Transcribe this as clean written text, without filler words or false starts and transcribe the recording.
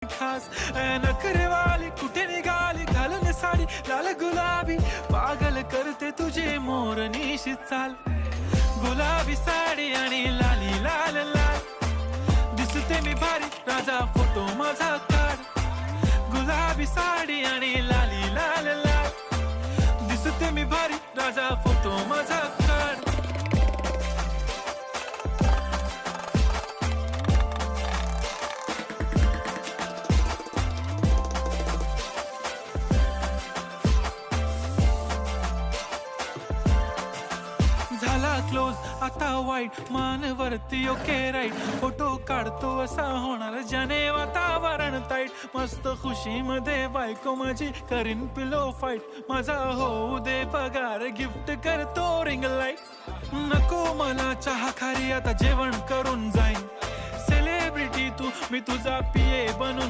खास नखरेवाली कुठे निघाली घालून साडी लाल गुलाबी पागल करते तुझे मोरनीशी चाल गुलाबी साडी आणि लाली लाल लाल दिसते मी भारी राजा फोटो माझा काढ गुलाबी साडी आणि लाली लाल लाल दिसते मी भारी राजा फोटो माझा काढ झाला क्लोज आता वाईट मानवरती ओके राईट फोटो काढतो असा होणार ज्याने वातावरण ताईट मस्त खुशी मध्ये बायको माझी करीन पिलो फाईट माझा होऊ दे पगार गिफ्ट करतो रिंग लाईट नको मला चहा खारी आता जेवण करून जाईन सेलिब्रिटी तू मी तुझा पिये बनून